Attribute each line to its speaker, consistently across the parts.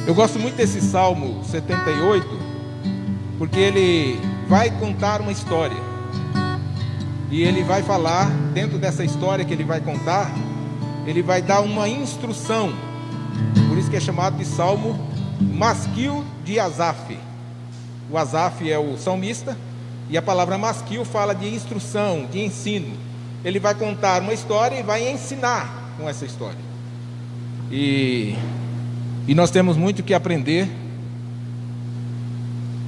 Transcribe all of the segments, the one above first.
Speaker 1: Eu gosto muito desse Salmo 78, porque ele vai contar uma história. E ele vai falar, dentro dessa história que ele vai contar, ele vai dar uma instrução. Por isso que é chamado de Salmo Masquil de Asaf. O Asaf é o salmista, e a palavra masquil fala de instrução, de ensino. Ele vai contar uma história e vai ensinar com essa história. E nós temos muito que aprender.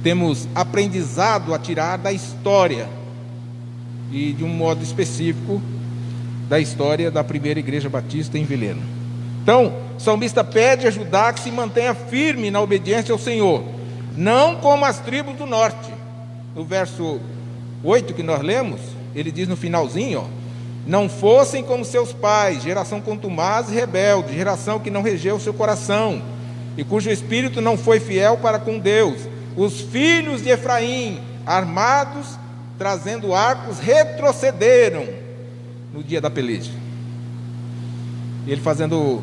Speaker 1: Temos aprendizado a tirar da história, e de um modo específico da história da primeira igreja batista em Vilhena. Então, o salmista pede a Judá que se mantenha firme na obediência ao Senhor, não como as tribos do norte. No verso 8 que nós lemos, ele diz no finalzinho, não fossem como seus pais, geração contumaz e rebelde, geração que não regeu o seu coração, e cujo espírito não foi fiel para com Deus. Os filhos de Efraim, armados, trazendo arcos, retrocederam no dia da peleja. Ele fazendo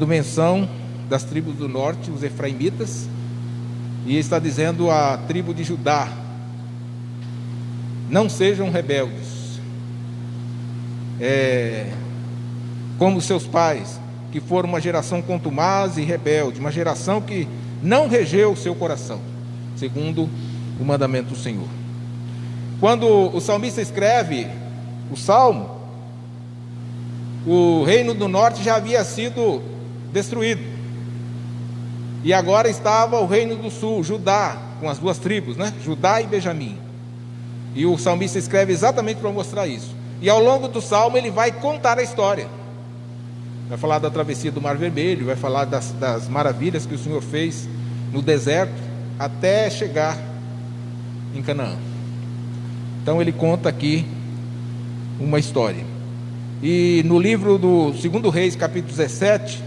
Speaker 1: menção das tribos do norte, os efraimitas, e está dizendo à tribo de Judá: não sejam rebeldes, como seus pais, que foram uma geração contumaz e rebelde, uma geração que não regeu o seu coração, segundo o mandamento do Senhor. Quando o salmista escreve o salmo, o reino do norte já havia sido destruído, e agora estava o reino do sul, Judá, com as duas tribos, Judá e Benjamim. E o salmista escreve exatamente para mostrar isso. E ao longo do salmo ele vai contar a história. Vai falar da travessia do Mar Vermelho, vai falar das maravilhas que o Senhor fez no deserto, até chegar em Canaã. Então ele conta aqui uma história. E no livro do 2 Reis, capítulo 17,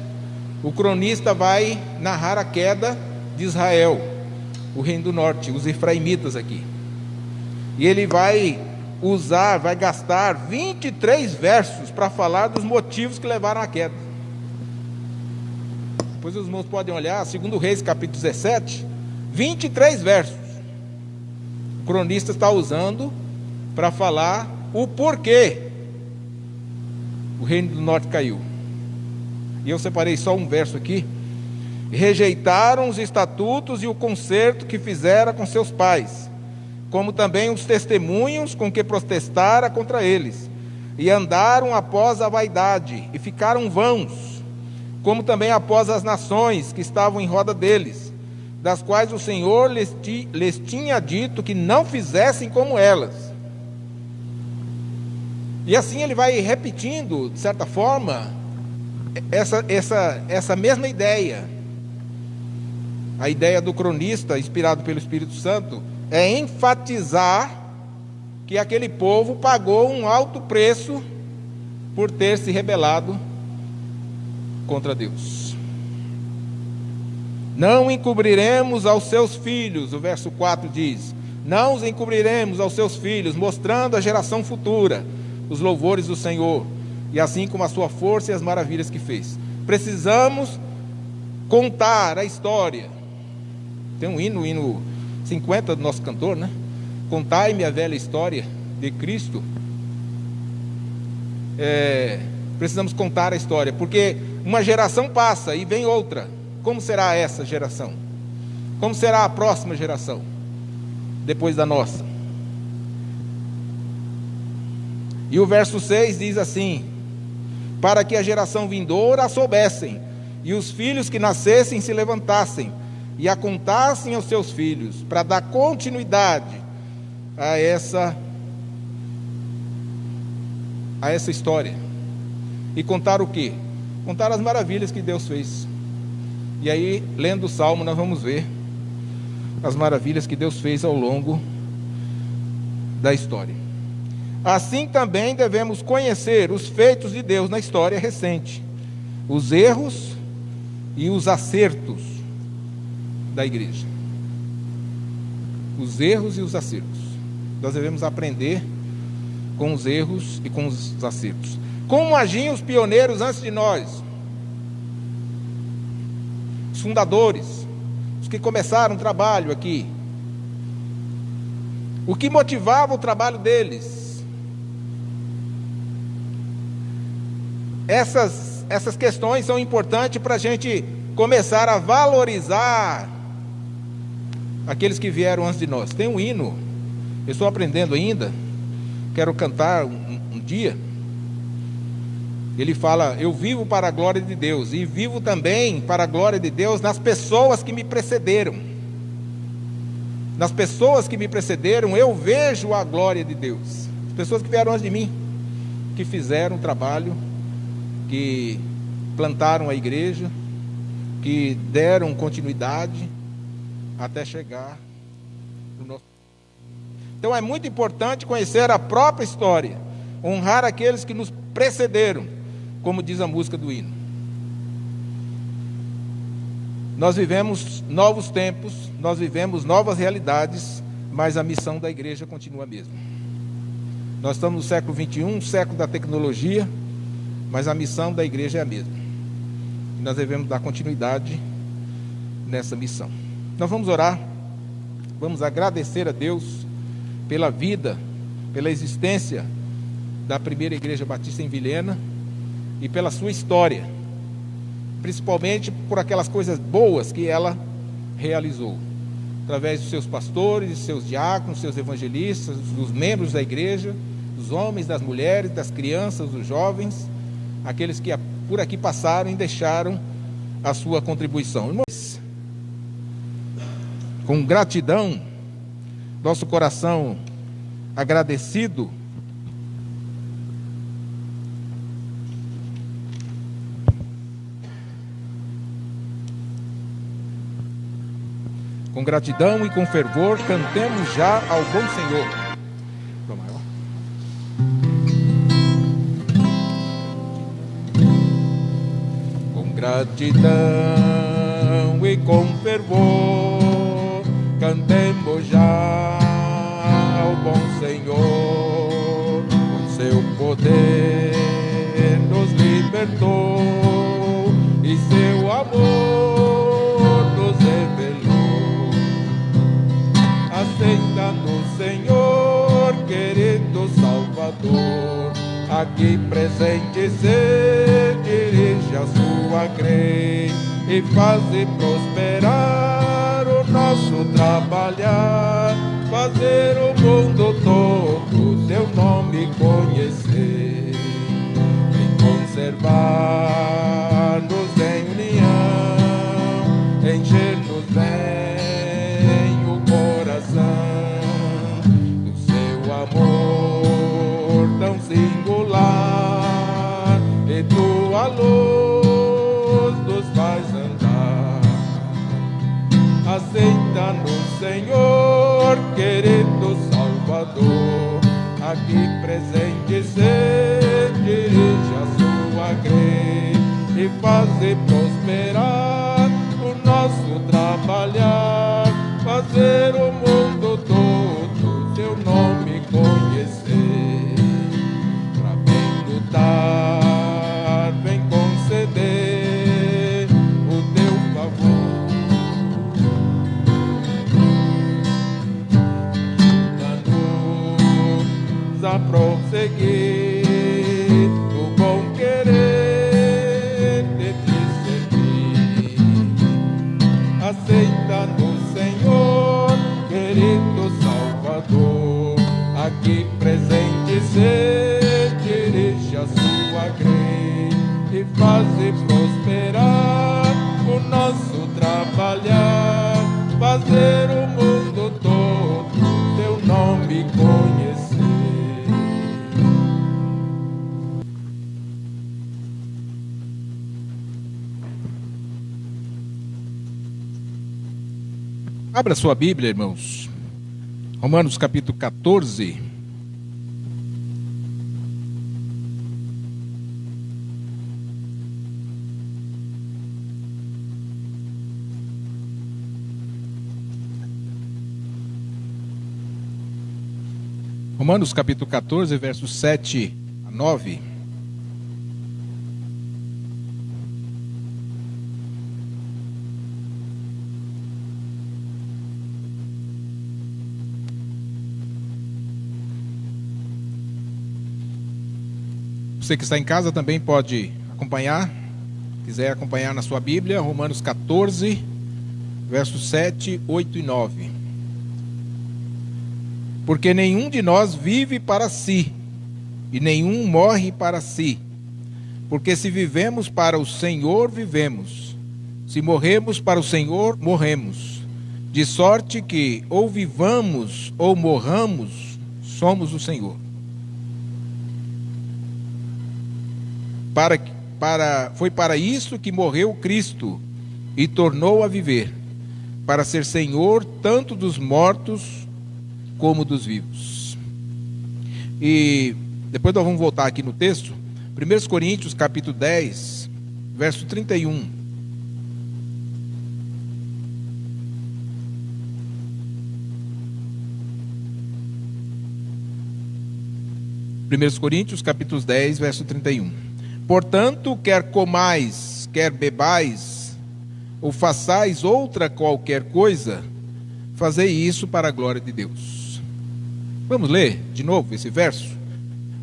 Speaker 1: o cronista vai narrar a queda de Israel, o reino do norte, os efraimitas aqui. E ele vai gastar 23 versos para falar dos motivos que levaram à queda. Depois os irmãos podem olhar, 2 Reis, capítulo 17, 23 versos. O cronista está usando para falar o porquê o reino do norte caiu. E eu separei só um verso aqui. Rejeitaram os estatutos e o concerto que fizera com seus pais, como também os testemunhos com que protestara contra eles, e andaram após a vaidade, e ficaram vãos, como também após as nações que estavam em roda deles, das quais o Senhor lhes tinha dito que não fizessem como elas. E assim ele vai repetindo, de certa forma, essa mesma ideia. A ideia do cronista, inspirado pelo Espírito Santo, é enfatizar que aquele povo pagou um alto preço por ter se rebelado contra Deus. Não encobriremos aos seus filhos, o verso 4 diz, não os encobriremos aos seus filhos, mostrando à geração futura os louvores do Senhor, e assim como a sua força e as maravilhas que fez. Precisamos contar a história. Tem um hino 50 do nosso cantor, Contai-me a velha história de Cristo. Precisamos contar a história, porque uma geração passa e vem outra. Como será essa geração? Como será a próxima geração, depois da nossa? E o verso 6 diz assim: para que a geração vindoura a soubessem, e os filhos que nascessem se levantassem, e a contassem aos seus filhos, para dar continuidade a essa história. E contar o quê? Contar as maravilhas que Deus fez. E aí, lendo o Salmo, nós vamos ver as maravilhas que Deus fez ao longo da história. Assim também devemos conhecer os feitos de Deus na história recente, os erros e os acertos da igreja. Os erros e os acertos. Nós devemos aprender com os erros e com os acertos. Como agiam os pioneiros antes de nós? os fundadores, os que começaram o trabalho aqui. O que motivava o trabalho deles? Essas questões são importantes para a gente começar a valorizar aqueles que vieram antes de nós. Tem um hino, eu estou aprendendo ainda, quero cantar um dia. Ele fala: eu vivo para a glória de Deus, e vivo também para a glória de Deus nas pessoas que me precederam. Nas pessoas que me precederam, eu vejo a glória de Deus. As pessoas que vieram antes de mim, que fizeram o trabalho, que plantaram a igreja, que deram continuidade até chegar no nosso. Então é muito importante conhecer a própria história, honrar aqueles que nos precederam, como diz a música do hino. Nós vivemos novos tempos, nós vivemos novas realidades, mas a missão da igreja continua a mesma. Nós estamos no século 21, século da tecnologia, mas a missão da igreja é a mesma. E nós devemos dar continuidade nessa missão. Nós vamos orar, vamos agradecer a Deus pela vida, pela existência da primeira igreja batista em Vilhena e pela sua história, principalmente por aquelas coisas boas que ela realizou, através dos seus pastores, seus diáconos, seus evangelistas, dos membros da igreja, dos homens, das mulheres, das crianças, dos jovens, aqueles que por aqui passaram e deixaram a sua contribuição. Irmãos, com gratidão, nosso coração agradecido, com gratidão e com fervor, cantemos já ao bom Senhor. Com gratidão e com fervor, cantemos já ao bom Senhor. Com seu poder nos libertou e seu amor nos revelou. Aceita-nos, Senhor, querido Salvador, aqui presente se dirige a sua grei e faze prosperar o nosso trabalhar, fazer o mundo todo seu nome conhecer, e conservar-nos em união, encher-nos bem o coração do seu amor tão singular, e tua luz nos faz andar. Aceita-nos, Senhor, querido Salvador, aqui presente se dirige a sua grei e faze prosperar o nosso trabalhar, fazer o mundo todo seu nome conhecer. Pra bem lutar, vem conceder o teu favor, dando-nos a prosseguir no bom querer de te servir. Aceita-nos, Senhor, querido Salvador, aqui presente se dirige a sua grei e faze prosperar o nosso trabalhar, fazer o mundo todo teu nome conhecer. Abra sua Bíblia, irmãos. Romanos capítulo 14. Romanos capítulo 14, versos 7 a 9. Você que está em casa também pode acompanhar, quiser acompanhar na sua Bíblia, Romanos 14, versos 7, 8 e 9. Porque nenhum de nós vive para si, e nenhum morre para si. Porque se vivemos para o Senhor, vivemos. Se morremos para o Senhor, morremos. De sorte que, ou vivamos ou morramos, somos o Senhor. Foi para isso que morreu Cristo e tornou a viver, para ser Senhor tanto dos mortos como dos vivos. E depois nós vamos voltar aqui no texto, 1 Coríntios capítulo 10, verso 31. Primeiros Coríntios capítulo 10, verso 31. Portanto, quer comais, quer bebais, ou façais outra qualquer coisa, fazei isso para a glória de Deus. Vamos ler de novo esse verso,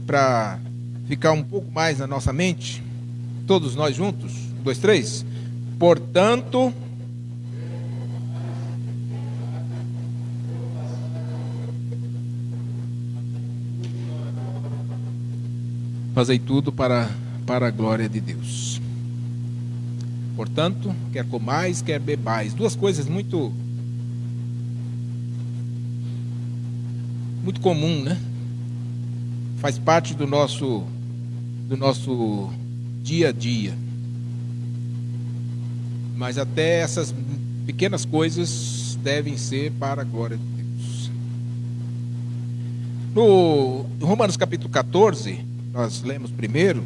Speaker 1: para ficar um pouco mais na nossa mente, todos nós juntos, 1, 2, 3. Portanto, fazei tudo para a glória de Deus. Portanto, quer comais, quer bebais. Duas coisas muito comum, né? Faz parte do nosso dia a dia. Mas até essas pequenas coisas devem ser para a glória de Deus. No Romanos capítulo 14, nós lemos primeiro,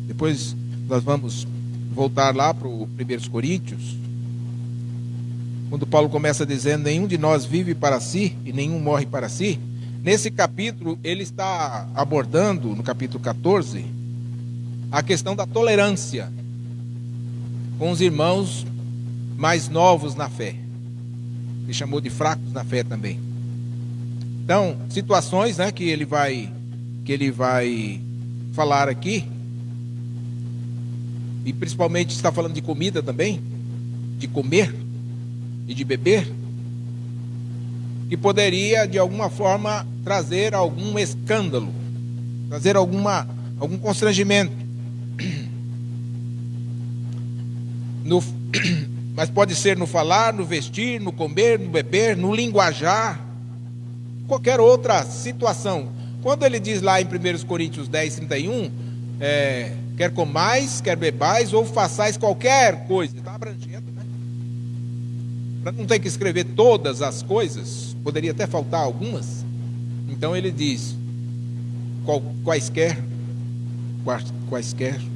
Speaker 1: depois nós vamos voltar lá para o 1 Coríntios, quando Paulo começa dizendo: nenhum de nós vive para si e nenhum morre para si. Nesse capítulo, ele está abordando, no capítulo 14, a questão da tolerância com os irmãos mais novos na fé. Ele chamou de fracos na fé também. Então, situações, né, que ele vai falar aqui, e principalmente está falando de comida também, de comer e de beber, que poderia de alguma forma trazer algum escândalo, trazer algum constrangimento. Mas pode ser no falar, no vestir, no comer, no beber, no linguajar, qualquer outra situação. Quando ele diz lá em 1 Coríntios 10, 31, quer comais, quer bebais, ou façais qualquer coisa, está abrangendo, né? Para não ter que escrever todas as coisas, poderia até faltar algumas. Então ele diz quaisquer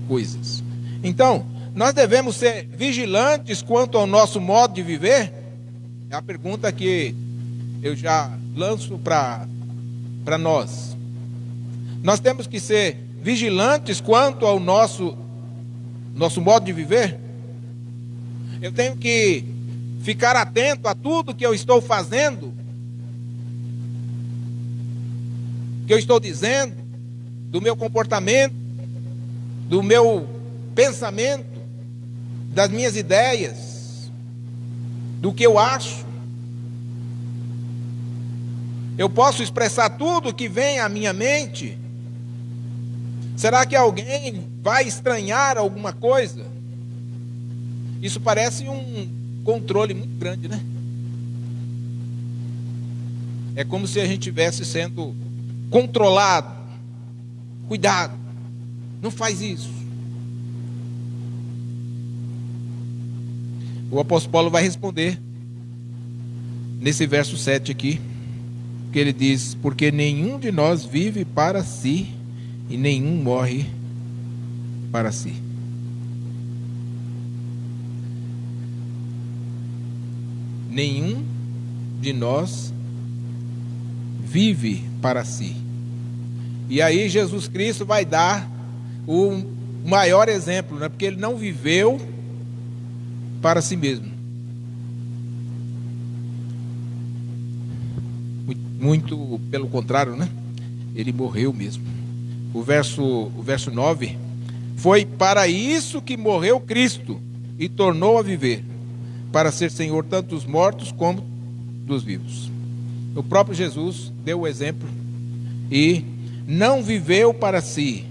Speaker 1: coisas. Então, nós devemos ser vigilantes quanto ao nosso modo de viver? É a pergunta que eu já lanço para nós. Nós temos que ser vigilantes quanto ao nosso modo de viver? Eu tenho que ficar atento a tudo que eu estou fazendo, que eu estou dizendo, do meu comportamento, do meu pensamento, das minhas ideias, do que eu acho. Eu posso expressar tudo que vem à minha mente? Será que alguém vai estranhar alguma coisa? Isso parece um controle muito grande, né? É como se a gente estivesse sendo controlado. Cuidado, não faz isso. O apóstolo Paulo vai responder nesse verso 7 aqui, que ele diz: porque nenhum de nós vive para si e nenhum morre para si. Nenhum de nós vive para si. E aí Jesus Cristo vai dar o maior exemplo, né? Porque ele não viveu para si mesmo. Muito pelo contrário, né? Ele morreu mesmo. o verso 9, foi para isso que morreu Cristo e tornou a viver, para ser Senhor tanto dos mortos como dos vivos. O próprio Jesus deu o exemplo e não viveu para si,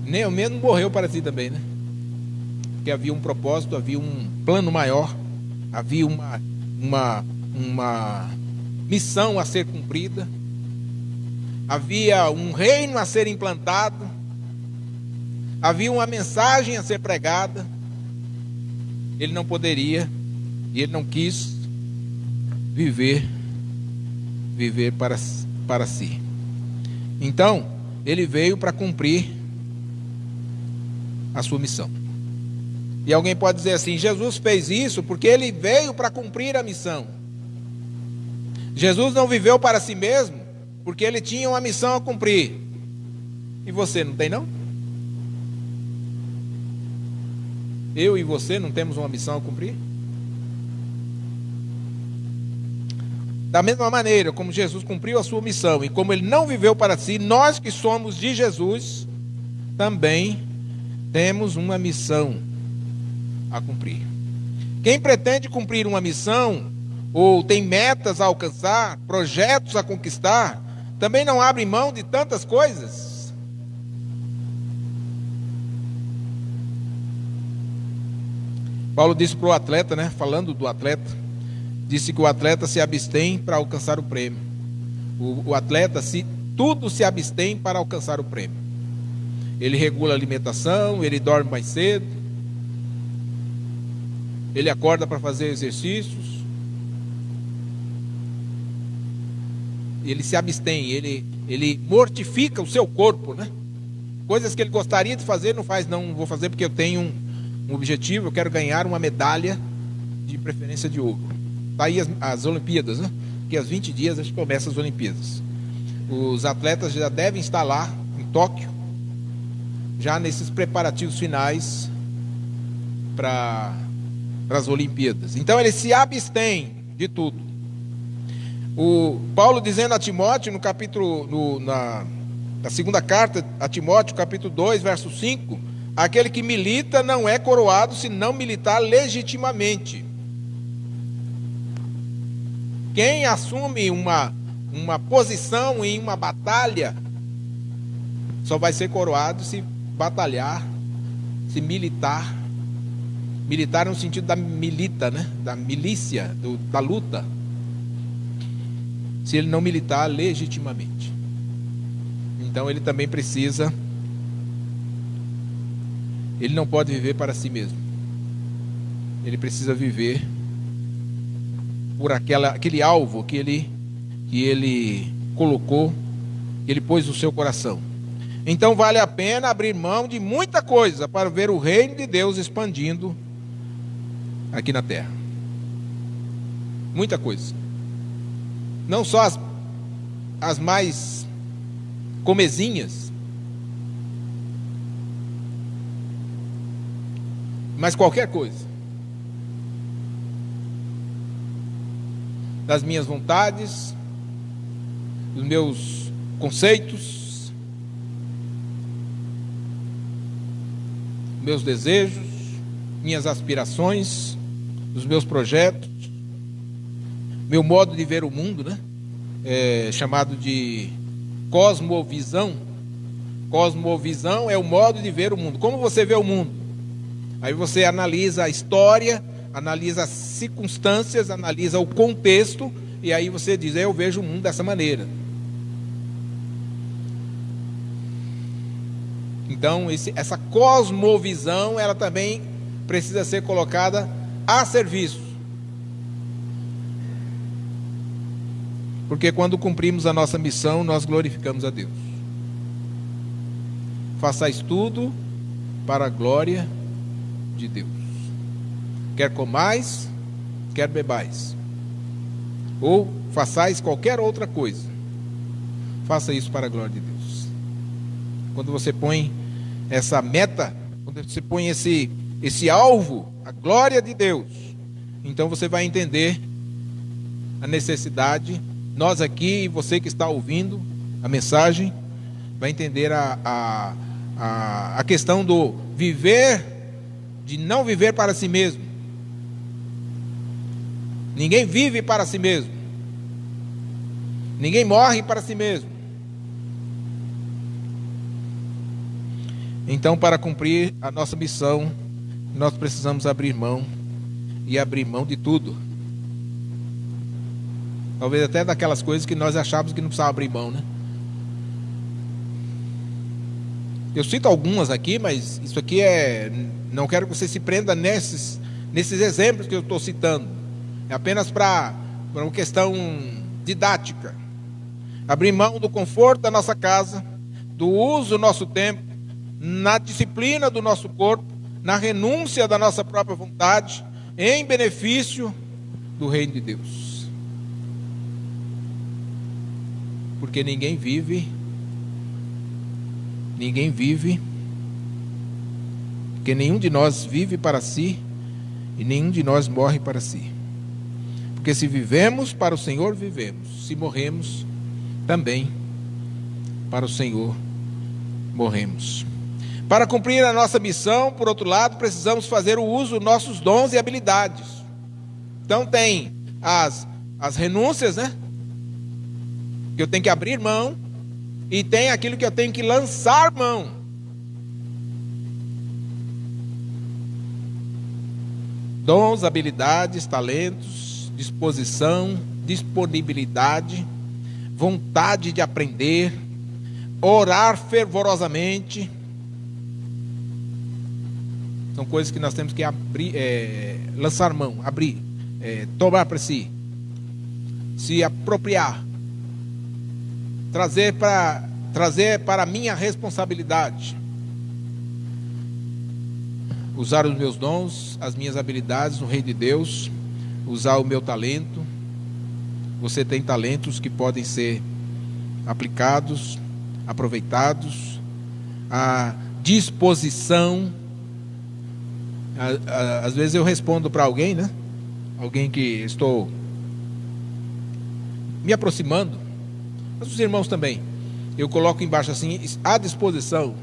Speaker 1: nem ao menos morreu para si também, né? Porque havia um propósito, havia um plano maior, havia uma missão a ser cumprida, havia um reino a ser implantado, havia uma mensagem a ser pregada. Ele não poderia, e ele não quis viver para si. Então, ele veio para cumprir a sua missão. E alguém pode dizer assim: Jesus fez isso porque ele veio para cumprir a missão. Jesus não viveu para si mesmo porque ele tinha uma missão a cumprir. E você não tem, não? Eu e você não temos uma missão a cumprir? Da mesma maneira como Jesus cumpriu a sua missão e como ele não viveu para si, nós que somos de Jesus também temos uma missão a cumprir. Quem pretende cumprir uma missão ou tem metas a alcançar, projetos a conquistar, também não abre mão de tantas coisas. Paulo disse para o atleta, né, falando do atleta, disse que o atleta se abstém para alcançar o prêmio. O atleta, tudo se abstém para alcançar o prêmio. Ele regula a alimentação, ele dorme mais cedo, ele acorda para fazer exercícios, ele se abstém, ele mortifica o seu corpo, né? Coisas que ele gostaria de fazer, não faz. Não vou fazer porque eu tenho um objetivo, eu quero ganhar uma medalha, de preferência de ouro. Está aí as Olimpíadas, né? Que às 20 dias a gente começa as Olimpíadas. Os atletas já devem estar lá em Tóquio, já nesses preparativos finais para as Olimpíadas. Então ele se abstém de tudo. O Paulo dizendo a Timóteo no capítulo, na segunda carta a Timóteo, capítulo 2, verso 5, aquele que milita não é coroado se não militar legitimamente. Quem assume uma posição em uma batalha só vai ser coroado se batalhar, se militar. Militar no sentido da milita, né? Da milícia, da luta. Se ele não militar legitimamente. Então ele também precisa, ele não pode viver para si mesmo. Ele precisa viver por aquele alvo que ele colocou, que ele pôs no seu coração. Então vale a pena abrir mão de muita coisa para ver o reino de Deus expandindo aqui na terra. Muita coisa. Não só as mais comezinhas, mas qualquer coisa. Das minhas vontades, dos meus conceitos, meus desejos, minhas aspirações, dos meus projetos, meu modo de ver o mundo, né? Chamado de cosmovisão. Cosmovisão é o modo de ver o mundo. Como você vê o mundo? Aí você analisa a história, analisa as circunstâncias, analisa o contexto, e aí você diz: eu vejo o mundo dessa maneira. Então essa cosmovisão, ela também precisa ser colocada a serviço. Porque quando cumprimos a nossa missão, nós glorificamos a Deus. Façais tudo para a glória de Deus. Quer comais, quer bebais, ou façais qualquer outra coisa, faça isso para a glória de Deus. Quando você põe essa meta, quando você põe esse alvo, a glória de Deus, então você vai entender a necessidade. Nós aqui e você que está ouvindo, a mensagem, vai entender a questão do viver, de não viver para si mesmo. Ninguém vive para si mesmo. Ninguém morre para si mesmo. Então, para cumprir a nossa missão, nós precisamos abrir mão, e abrir mão de tudo. Talvez até daquelas coisas que nós achávamos que não precisava abrir mão, né? Eu cito algumas aqui, mas isso aqui não quero que você se prenda nesses exemplos que eu estou citando. É apenas para uma questão didática. Abrir mão do conforto da nossa casa, do uso do nosso tempo, na disciplina do nosso corpo, na renúncia da nossa própria vontade, em benefício do reino de Deus. Porque ninguém vive, porque nenhum de nós vive para si, e nenhum de nós morre para si. Porque se vivemos, para o Senhor vivemos. Se morremos, também para o Senhor morremos. Para cumprir a nossa missão, por outro lado, precisamos fazer o uso dos nossos dons e habilidades. Então tem as renúncias, né? Que eu tenho que abrir mão, e tem aquilo que eu tenho que lançar mão. Dons, habilidades, talentos, disposição, disponibilidade, vontade de aprender, orar fervorosamente. São coisas que nós temos que abrir, lançar mão, abrir, tomar para si, se apropriar, trazer para a minha responsabilidade. Usar os meus dons, as minhas habilidades no reino de Deus, usar o meu talento. Você tem talentos que podem ser aplicados, aproveitados, a disposição. Às vezes eu respondo para alguém, né? Alguém que estou me aproximando, mas os irmãos também. Eu coloco embaixo assim, à disposição.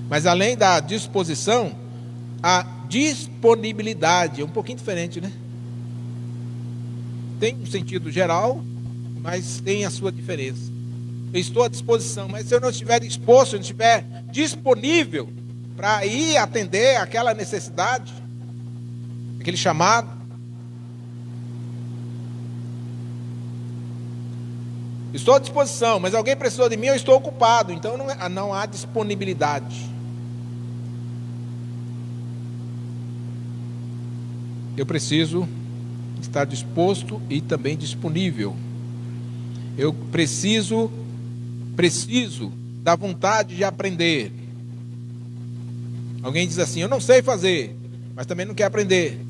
Speaker 1: Mas além da disposição, a disponibilidade é um pouquinho diferente, né? Tem um sentido geral, mas tem a sua diferença. Eu estou à disposição, mas se eu não estiver disposto, se eu não estiver disponível para ir atender aquela necessidade, aquele chamado, estou à disposição, mas alguém precisou de mim, eu estou ocupado, então não há disponibilidade. Eu preciso estar disposto e também disponível. Eu preciso da vontade de aprender. Alguém diz assim, eu não sei fazer, mas também não quer aprender.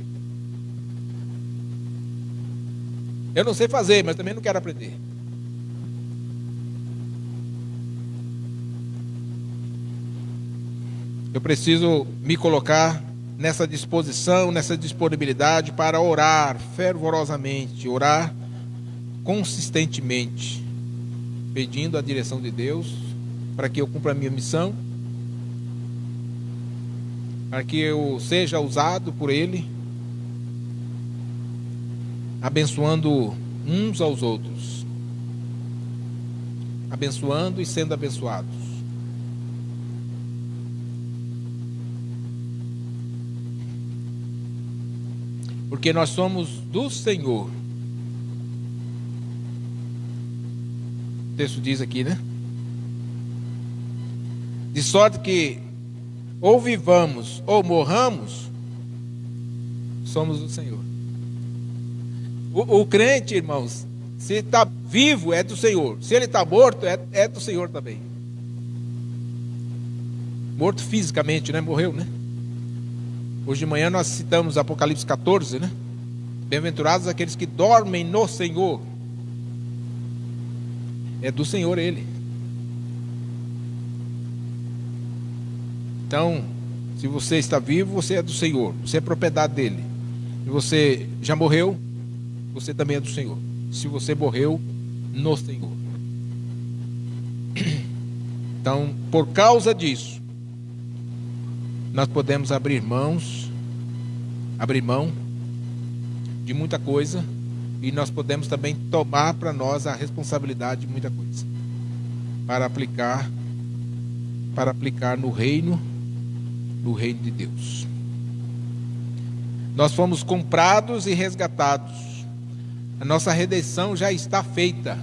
Speaker 1: Eu não sei fazer, mas também não quero aprender. Eu preciso me colocar nessa disposição, nessa disponibilidade para orar fervorosamente, orar consistentemente, pedindo a direção de Deus para que eu cumpra a minha missão, para que eu seja usado por Ele, abençoando uns aos outros, abençoando e sendo abençoados. Porque nós somos do Senhor. O texto diz aqui, né? De sorte que ou vivamos ou morramos, somos do Senhor. O crente, irmãos, se está vivo é do Senhor. Se ele está morto, é do Senhor também. Morto fisicamente, né? Morreu, né? Hoje de manhã nós citamos Apocalipse 14, né? Bem-aventurados aqueles que dormem no Senhor. É do Senhor Ele. Então, se você está vivo, você é do Senhor. Você é propriedade dele. Se você já morreu, você também é do Senhor. se você morreu no Senhor. Então, por causa disso, nós podemos abrir mão de muita coisa, e nós podemos também tomar para nós a responsabilidade de muita coisa, para aplicar no reino de Deus. Nós fomos comprados e resgatados. A nossa redenção já está feita.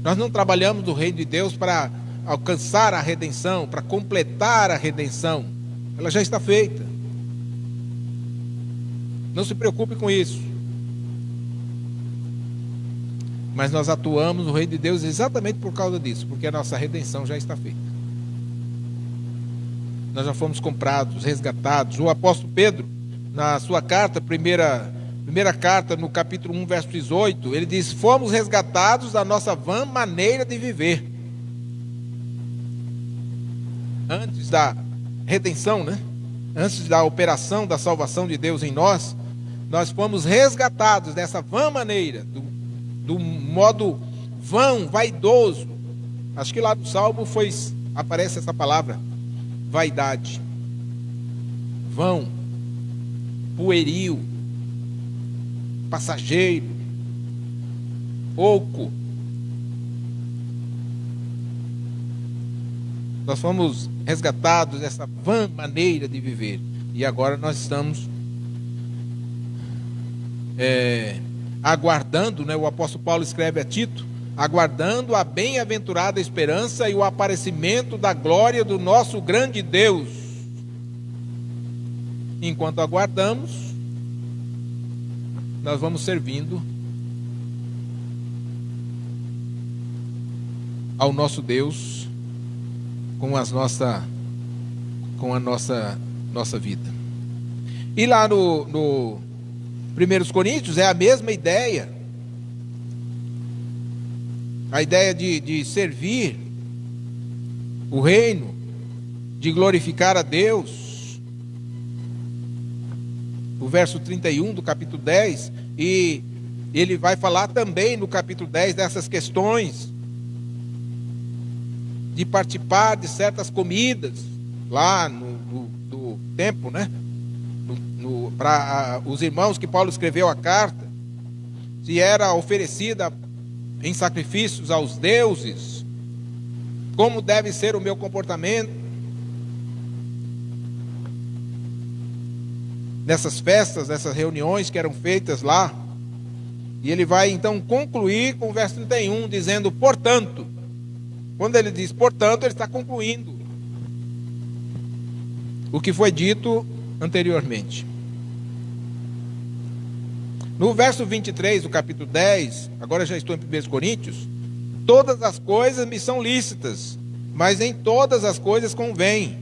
Speaker 1: Nós não trabalhamos no reino de Deus para alcançar a redenção, para completar a redenção. Ela já está feita. Não se preocupe com isso. Mas nós atuamos no reino de Deus exatamente por causa disso, porque a nossa redenção já está feita. Nós já fomos comprados, resgatados. O apóstolo Pedro, na sua carta, primeira carta, no capítulo 1, verso 18, ele diz: fomos resgatados da nossa vã maneira de viver. Antes da redenção, né? Antes da operação da salvação de Deus em nós, nós fomos resgatados dessa vã maneira, do modo vão, vaidoso. Acho que lá no Salmo aparece essa palavra, vaidade, vão, pueril, passageiro, oco. Nós fomos resgatados dessa vã maneira de viver, e agora nós estamos aguardando, né? O apóstolo Paulo escreve a Tito: aguardando a bem-aventurada esperança e o aparecimento da glória do nosso grande Deus. Enquanto aguardamos, nós vamos servindo ao nosso Deus com a nossa vida. E lá no 1 Coríntios é a mesma ideia. A ideia de servir o reino, de glorificar a Deus. O verso 31 do capítulo 10, e ele vai falar também no capítulo 10 dessas questões de participar de certas comidas lá no templo, né? Para os irmãos que Paulo escreveu a carta, se era oferecida em sacrifícios aos deuses, como deve ser o meu comportamento nessas festas, nessas reuniões que eram feitas lá. E ele vai então concluir com o verso 31, dizendo: portanto. Quando ele diz portanto, ele está concluindo o que foi dito anteriormente. No verso 23 do capítulo 10, agora já estou em 1 Coríntios: todas as coisas me são lícitas, mas nem todas as coisas convêm.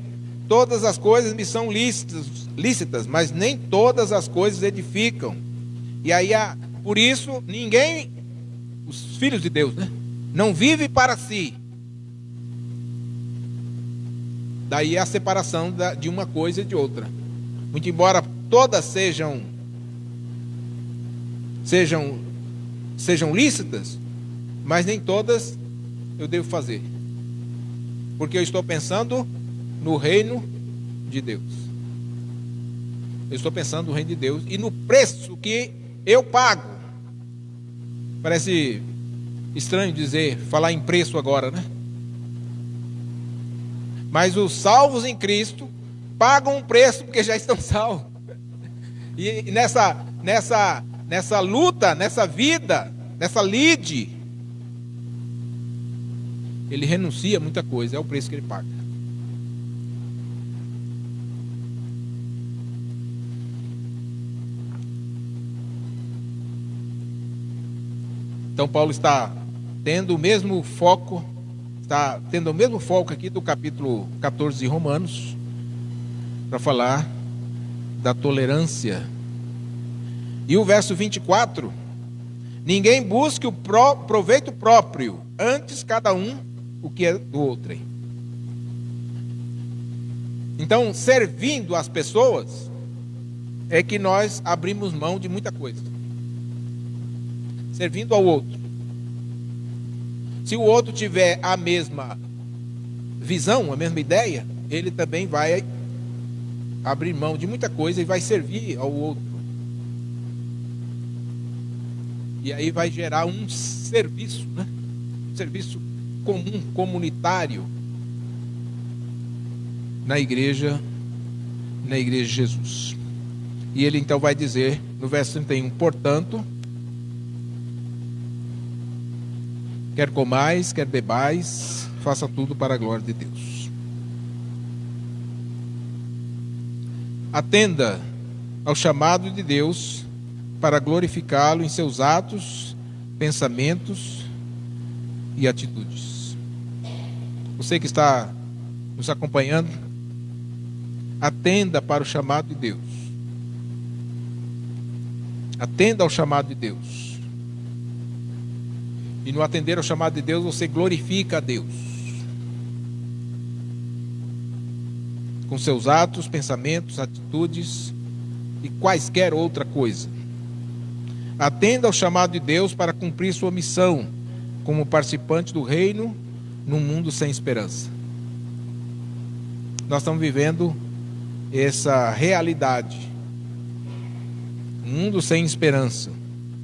Speaker 1: Todas as coisas me são lícitas, mas nem todas as coisas edificam. E aí, por isso, ninguém, os filhos de Deus, né, não vive para si. Daí a separação de uma coisa e de outra. Muito embora todas sejam lícitas, mas nem todas eu devo fazer, porque eu estou pensando no reino de Deus. Eu estou pensando no reino de Deus e no preço que eu pago. Parece estranho falar em preço agora, né? Mas os salvos em Cristo pagam um preço porque já estão salvos. E nessa luta, nessa vida, nessa lide, ele renuncia a muita coisa, é o preço que ele paga. Então Paulo está tendo o mesmo foco, aqui do capítulo 14 de Romanos, para falar da tolerância. E o verso 24: ninguém busque o proveito próprio, antes cada um o que é do outro. Então, servindo as pessoas, é que nós abrimos mão de muita coisa. servindo ao outro. Se o outro tiver a mesma visão, a mesma ideia, ele também vai abrir mão de muita coisa e vai servir ao outro. E aí vai gerar um serviço, né? Um serviço comum, comunitário na igreja de Jesus. E ele então vai dizer no verso 31, portanto, quer comais, quer bebais, faça tudo para a glória de Deus. Atenda ao chamado de Deus para glorificá-lo em seus atos, pensamentos e atitudes. Você que está nos acompanhando, atenda para o chamado de Deus. Atenda ao chamado de Deus. E no atender ao chamado de Deus, você glorifica a Deus. Com seus atos, pensamentos, atitudes e quaisquer outra coisa. Atenda ao chamado de Deus para cumprir sua missão como participante do reino num mundo sem esperança. Nós estamos vivendo essa realidade. Um mundo sem esperança.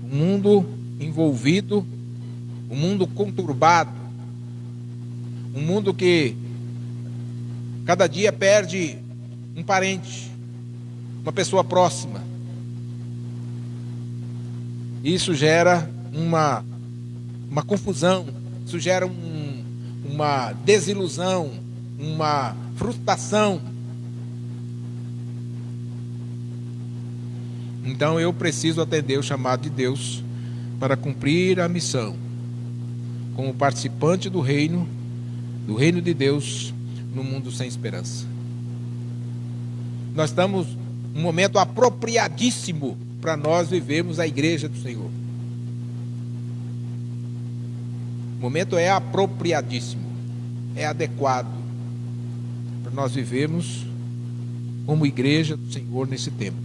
Speaker 1: Um mundo envolvido, um mundo conturbado. Um mundo que cada dia perde um parente, uma pessoa próxima. Isso gera uma confusão, isso gera uma desilusão, uma frustração. Então eu preciso atender o chamado de Deus para cumprir a missão como participante do reino de Deus no mundo sem esperança. Nós estamos num momento apropriadíssimo para nós vivermos a igreja do Senhor. O momento é apropriadíssimo, é adequado para nós vivermos como igreja do Senhor nesse tempo.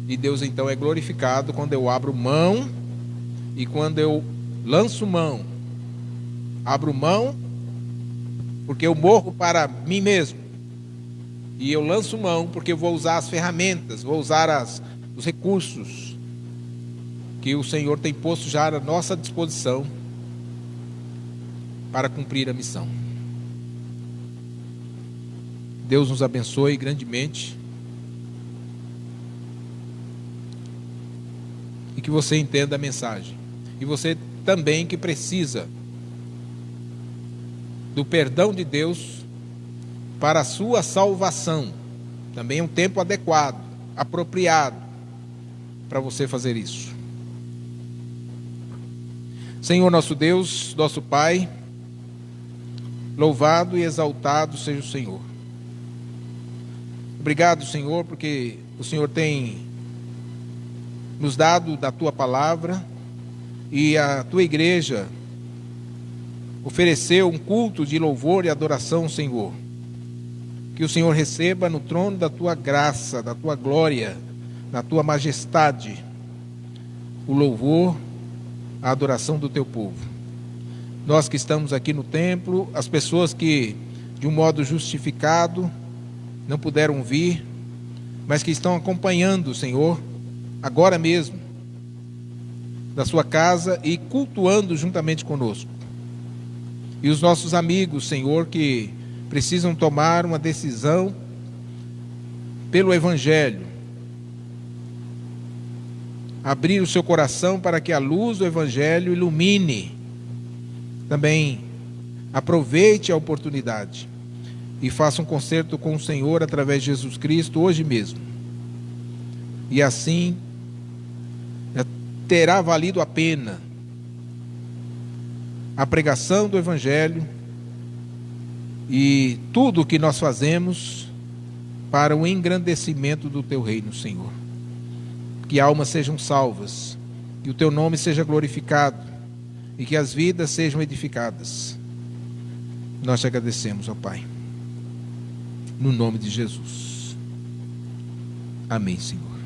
Speaker 1: E Deus então é glorificado quando eu abro mão e quando eu lanço mão. Abro mão porque eu morro para mim mesmo. E eu lanço mão porque eu vou usar as ferramentas, vou usar os recursos que o Senhor tem posto já à nossa disposição para cumprir a missão. Deus nos abençoe grandemente. E que você entenda a mensagem. E você também que precisa do perdão de Deus para a sua salvação. Também é um tempo adequado, apropriado para você fazer isso. Senhor nosso Deus, nosso Pai, louvado e exaltado seja o Senhor. Obrigado, Senhor, porque o Senhor tem nos dado da Tua palavra e a Tua igreja ofereceu um culto de louvor e adoração ao Senhor. Que o Senhor receba no trono da Tua graça, da Tua glória, da Tua majestade, o louvor, a adoração do Teu povo. Nós que estamos aqui no templo, as pessoas que de um modo justificado não puderam vir, mas que estão acompanhando o Senhor agora mesmo da sua casa e cultuando juntamente conosco. E os nossos amigos, Senhor, que precisam tomar uma decisão pelo Evangelho, abrir o seu coração para que a luz do Evangelho ilumine. Também aproveite a oportunidade e faça um concerto com o Senhor através de Jesus Cristo hoje mesmo. E assim terá valido a pena a pregação do Evangelho e tudo o que nós fazemos para o engrandecimento do Teu reino, Senhor. Que almas sejam salvas, que o Teu nome seja glorificado e que as vidas sejam edificadas. Nós te agradecemos, ó Pai, no nome de Jesus. Amém, Senhor.